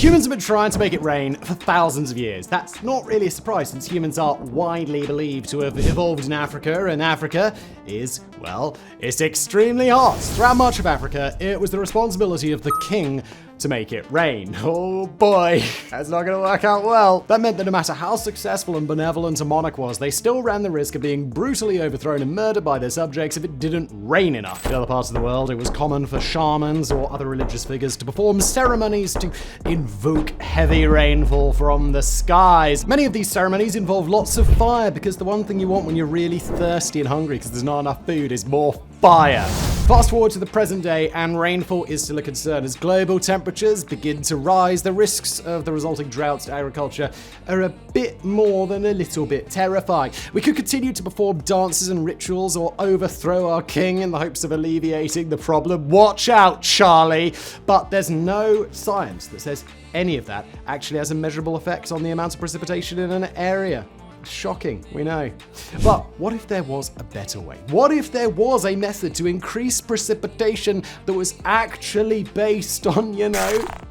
Humans have been trying to make it rain for thousands of years. That's not really a surprise since humans are widely believed to have evolved in Africa, and Africa is, well, it's extremely hot. Throughout much of Africa, it was the responsibility of the king to make it rain. Oh boy, that's not gonna work out well. That meant that no matter how successful and benevolent a monarch was, they still ran the risk of being brutally overthrown and murdered by their subjects if it didn't rain enough. In other parts of the world, it was common for shamans or other religious figures to perform ceremonies to invoke heavy rainfall from the skies. Many of these ceremonies involve lots of fire because the one thing you want when you're really thirsty and hungry because there's not enough food is more fire. Fast forward to the present day, and rainfall is still a concern. As global temperatures begin to rise, the risks of the resulting droughts to agriculture are a bit more than a little bit terrifying. We could continue to perform dances and rituals or overthrow our king in the hopes of alleviating the problem. Watch out, Charlie! But there's no science that says any of that actually has a measurable effect on the amount of precipitation in an area. Shocking, we know. But what if there was a better way? What if there was a method to increase precipitation that was actually based on,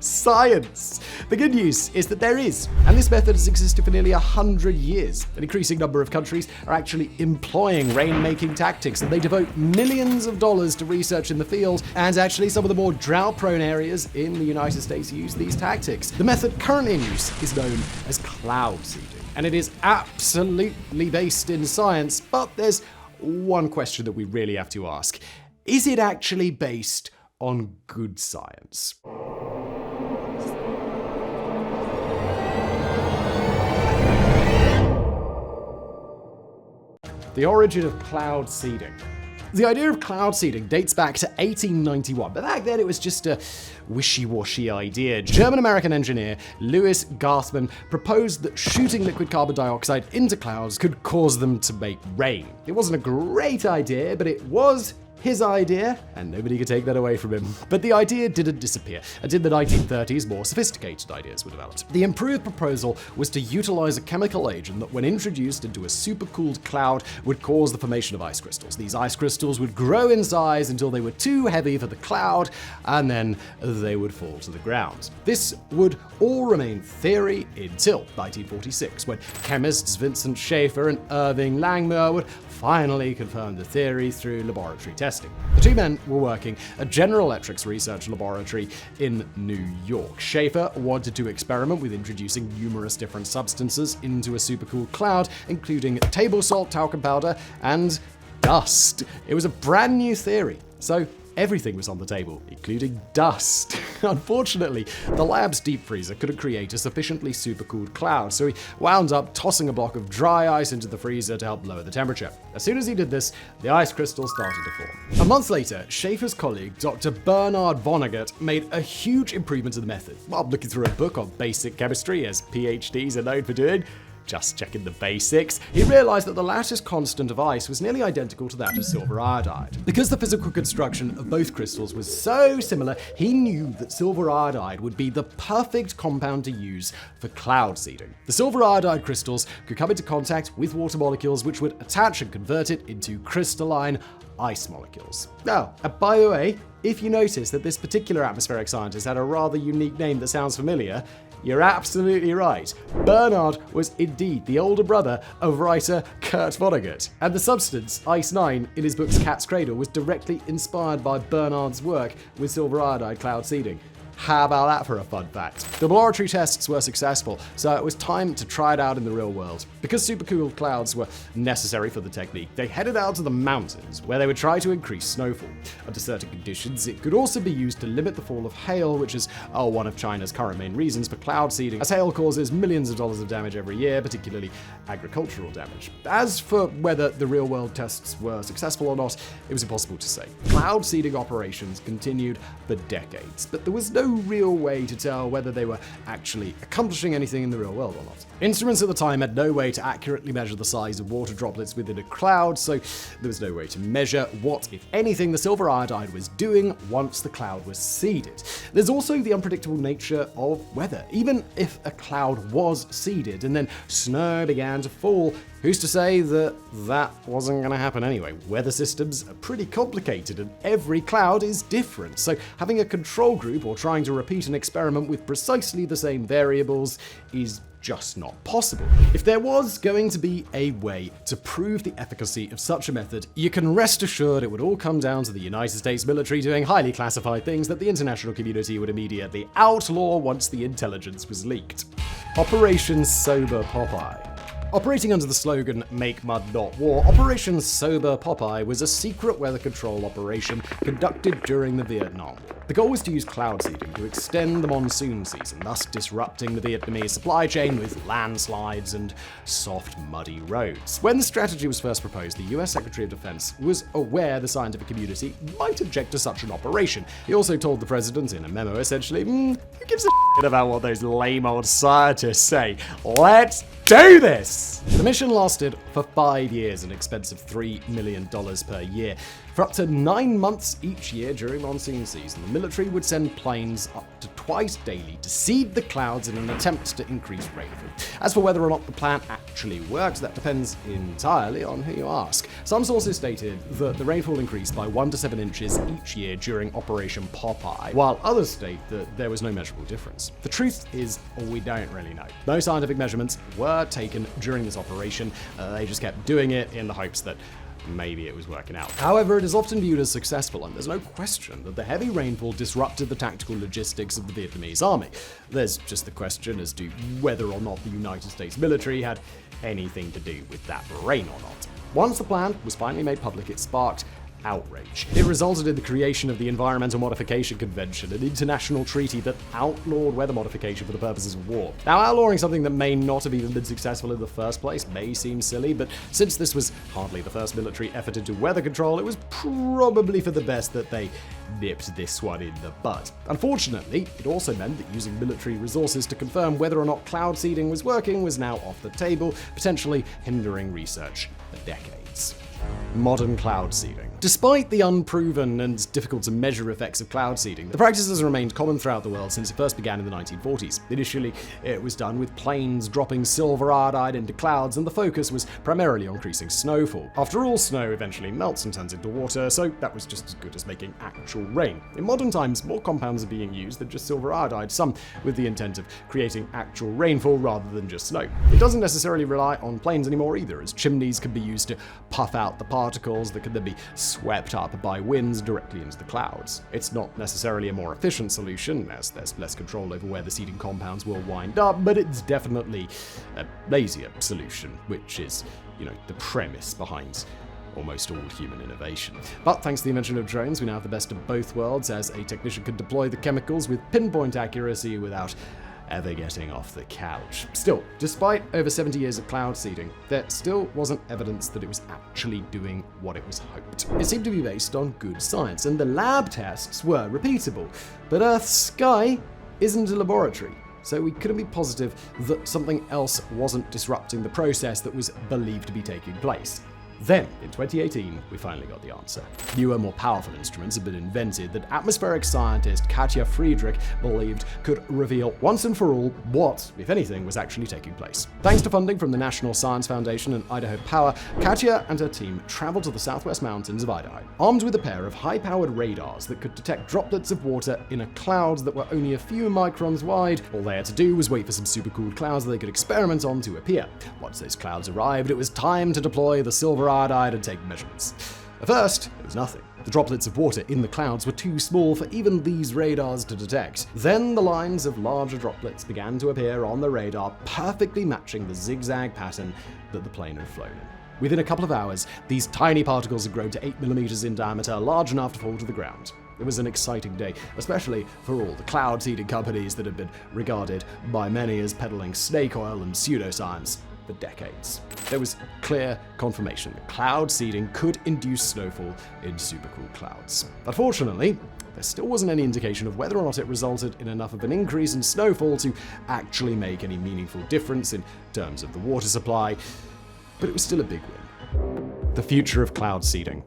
science? The good news is that there is, and this method has existed for nearly 100 years. An increasing number of countries are actually employing rain-making tactics, and they devote millions of dollars to research in the field, and actually some of the more drought-prone areas in the United States use these tactics. The method currently in use is known as cloud seeding. And it is absolutely based in science, but there's one question that we really have to ask. Is it actually based on good science? The origin of cloud seeding. The idea of cloud seeding dates back to 1891, but back then it was just a wishy-washy idea. German-American engineer Louis Gassmann proposed that shooting liquid carbon dioxide into clouds could cause them to make rain. It wasn't a great idea, but it was his idea, and nobody could take that away from him. But the idea didn't disappear. Until the 1930s, more sophisticated ideas were developed. The improved proposal was to utilize a chemical agent that, when introduced into a supercooled cloud, would cause the formation of ice crystals. These ice crystals would grow in size until they were too heavy for the cloud, and then they would fall to the ground. This would all remain theory until 1946, when chemists Vincent Schaefer and Irving Langmuir would finally confirm the theory through laboratory testing. The two men were working at General Electric's research laboratory in New York. Schaefer wanted to experiment with introducing numerous different substances into a supercooled cloud, including table salt, talcum powder, and dust. It was a brand new theory, so everything was on the table, including dust. Unfortunately, the lab's deep freezer couldn't create a sufficiently supercooled cloud, so he wound up tossing a block of dry ice into the freezer to help lower the temperature. As soon as he did this, the ice crystals started to form. A month later, Schaefer's colleague, Dr. Bernard Vonnegut, made a huge improvement to the method. While looking through a book on basic chemistry, as PhDs are known for doing, just checking the basics, he realized that the lattice constant of ice was nearly identical to that of silver iodide. Because the physical construction of both crystals was so similar, he knew that silver iodide would be the perfect compound to use for cloud seeding. The silver iodide crystals could come into contact with water molecules, which would attach and convert it into crystalline ice molecules. Now, by the way, if you notice that this particular atmospheric scientist had a rather unique name that sounds familiar, you're absolutely right. Bernard was indeed the older brother of writer Kurt Vonnegut, and the substance, Ice 9, in his books Cat's Cradle, was directly inspired by Bernard's work with silver iodide cloud seeding. How about that for a fun fact? The laboratory tests were successful, so it was time to try it out in the real world. Because supercooled clouds were necessary for the technique, they headed out to the mountains, where they would try to increase snowfall. Under certain conditions, it could also be used to limit the fall of hail, which is one of China's current main reasons for cloud seeding, as hail causes millions of dollars of damage every year, particularly agricultural damage. As for whether the real-world tests were successful or not, it was impossible to say. Cloud seeding operations continued for decades, but there was no real way to tell whether they were actually accomplishing anything in the real world or not. Instruments at the time had no way to accurately measure the size of water droplets within a cloud, so there was no way to measure what, if anything, the silver iodide was doing once the cloud was seeded. There's also the unpredictable nature of weather. Even if a cloud was seeded and then snow began to fall, Who's to say that that wasn't going to happen anyway? Weather systems are pretty complicated and every cloud is different, so having a control group or trying to repeat an experiment with precisely the same variables is just not possible. If there was going to be a way to prove the efficacy of such a method, you can rest assured it would all come down to the United States military doing highly classified things that the international community would immediately outlaw once the intelligence was leaked. Operation Sober Popeye. Operating under the slogan, "Make Mud Not War," Operation Sober Popeye was a secret weather control operation conducted during the Vietnam. The goal was to use cloud seeding to extend the monsoon season, thus disrupting the Vietnamese supply chain with landslides and soft, muddy roads. When the strategy was first proposed, the US Secretary of Defense was aware the scientific community might object to such an operation. He also told the president in a memo essentially, who gives a shit about what those lame old scientists say? Let's do this! The mission lasted for 5 years, an expense of $3 million per year. For up to 9 months each year during monsoon season, the military would send planes up to twice daily to seed the clouds in an attempt to increase rainfall. As for whether or not the plan actually worked, that depends entirely on who you ask. Some sources stated that the rainfall increased by 1 to 7 inches each year during Operation Popeye, while others state that there was no measurable difference. The truth is, we don't really know. No scientific measurements were taken during this operation. They just kept doing it in the hopes that maybe it was working out. However, it is often viewed as successful, and there's no question that the heavy rainfall disrupted the tactical logistics of the Vietnamese army. There's just the question as to whether or not the United States military had anything to do with that rain or not. Once the plan was finally made public, it sparked outrage. It resulted in the creation of the Environmental Modification Convention, an international treaty that outlawed weather modification for the purposes of war. Now, outlawing something that may not have even been successful in the first place may seem silly, but since this was hardly the first military effort into weather control, it was probably for the best that they nipped this one in the bud. Unfortunately, it also meant that using military resources to confirm whether or not cloud seeding was working was now off the table, potentially hindering research for decades. Modern cloud seeding. Despite the unproven and difficult to measure effects of cloud seeding, the practice has remained common throughout the world since it first began in the 1940s. Initially, it was done with planes dropping silver iodide into clouds, and the focus was primarily on increasing snowfall. After all, snow eventually melts and turns into water, so that was just as good as making actual rain. In modern times, more compounds are being used than just silver iodide, some with the intent of creating actual rainfall rather than just snow. It doesn't necessarily rely on planes anymore either, as chimneys can be used to puff out the particles that can then be swept up by winds directly into the clouds. It's not necessarily a more efficient solution, as there's less control over where the seeding compounds will wind up, but it's definitely a lazier solution, which is, the premise behind almost all human innovation. But thanks to the invention of drones, we now have the best of both worlds, as a technician can deploy the chemicals with pinpoint accuracy without ever getting off the couch. Still, despite over 70 years of cloud seeding, there still wasn't evidence that it was actually doing what it was hoped. It seemed to be based on good science, and the lab tests were repeatable. But Earth's sky isn't a laboratory, so we couldn't be positive that something else wasn't disrupting the process that was believed to be taking place. Then, in 2018, we finally got the answer. Newer, more powerful instruments had been invented that atmospheric scientist Katja Friedrich believed could reveal once and for all what, if anything, was actually taking place. Thanks to funding from the National Science Foundation and Idaho Power, Katja and her team traveled to the southwest mountains of Idaho, armed with a pair of high-powered radars that could detect droplets of water in a cloud that were only a few microns wide. All they had to do was wait for some supercooled clouds that they could experiment on to appear. Once those clouds arrived, it was time to deploy the silver iodide and take measurements. At first, it was nothing. The droplets of water in the clouds were too small for even these radars to detect. Then the lines of larger droplets began to appear on the radar, perfectly matching the zigzag pattern that the plane had flown in. Within a couple of hours, these tiny particles had grown to 8 millimeters in diameter, large enough to fall to the ground. It was an exciting day, especially for all the cloud seeding companies that had been regarded by many as peddling snake oil and pseudoscience for decades. There was clear confirmation that cloud seeding could induce snowfall in supercool clouds. Unfortunately, there still wasn't any indication of whether or not it resulted in enough of an increase in snowfall to actually make any meaningful difference in terms of the water supply, but it was still a big win. The future of cloud seeding.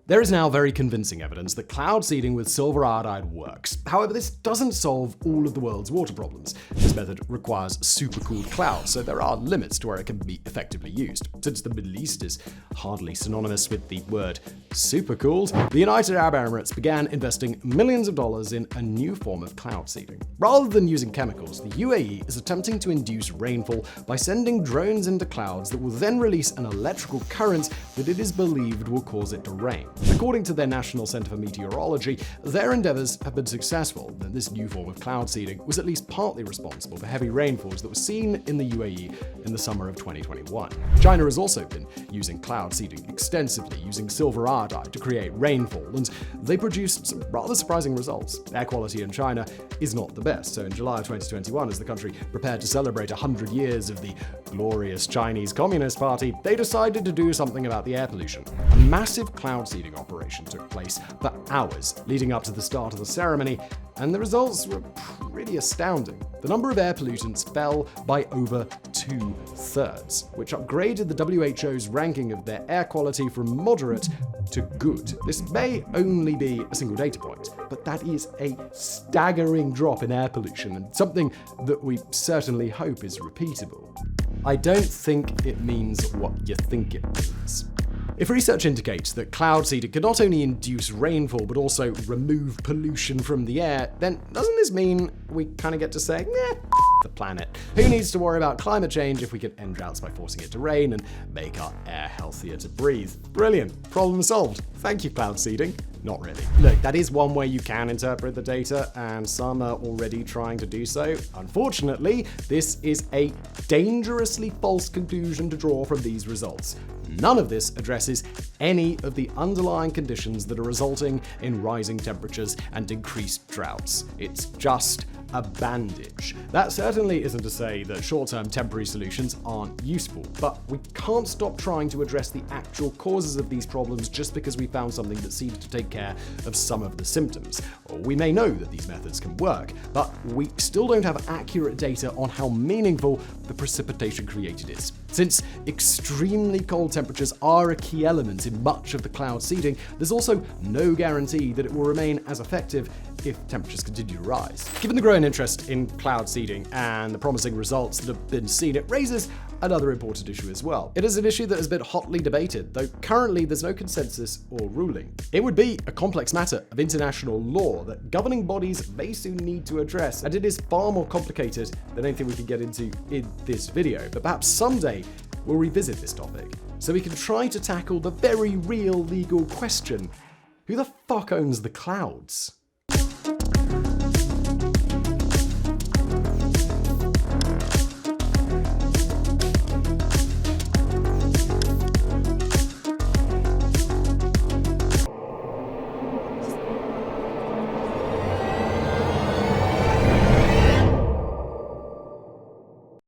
There is now very convincing evidence that cloud seeding with silver iodide works. However, this doesn't solve all of the world's water problems. This method requires supercooled clouds, so there are limits to where it can be effectively used. Since the Middle East is hardly synonymous with the word supercooled, the United Arab Emirates began investing millions of dollars in a new form of cloud seeding. Rather than using chemicals, the UAE is attempting to induce rainfall by sending drones into clouds that will then release an electrical current that it is believed will cause it to rain. According to their National Center for Meteorology, their endeavors have been successful, and this new form of cloud seeding was at least partly responsible for heavy rainfalls that were seen in the UAE in the summer of 2021. China has also been using cloud seeding extensively, using silver iodide to create rainfall, and they produced some rather surprising results. Air quality in China is not the best, so in July of 2021, as the country prepared to celebrate 100 years of the glorious Chinese Communist Party, they decided to do something about the air pollution. A massive cloud seeding operation took place for hours leading up to the start of the ceremony, and the results were pretty astounding. The number of air pollutants fell by over 2/3, which upgraded the WHO's ranking of their air quality from moderate to good. This may only be a single data point, but that is a staggering drop in air pollution and something that we certainly hope is repeatable. I don't think it means what you think it means. If research indicates that cloud seeding can not only induce rainfall but also remove pollution from the air, then doesn't this mean we kind of get to say, the planet? Who needs to worry about climate change if we can end droughts by forcing it to rain and make our air healthier to breathe? Brilliant. Problem solved. Thank you, cloud seeding. Not really. Look, that is one way you can interpret the data, and some are already trying to do so. Unfortunately, this is a dangerously false conclusion to draw from these results. None of this addresses any of the underlying conditions that are resulting in rising temperatures and increased droughts. It's just a bandage. That certainly isn't to say that short-term temporary solutions aren't useful, but we can't stop trying to address the actual causes of these problems just because we found something that seems to take care of some of the symptoms. Or we may know that these methods can work, but we still don't have accurate data on how meaningful the precipitation created is. Since extremely cold temperatures are a key element in much of the cloud seeding, there's also no guarantee that it will remain as effective if temperatures continue to rise. Given the growing interest in cloud seeding and the promising results that have been seen, it raises another important issue as well. It is an issue that has been hotly debated, though currently there's no consensus or ruling. It would be a complex matter of international law that governing bodies may soon need to address, and it is far more complicated than anything we can get into in this video. But perhaps someday we'll revisit this topic, so we can try to tackle the very real legal question: who the fuck owns the clouds?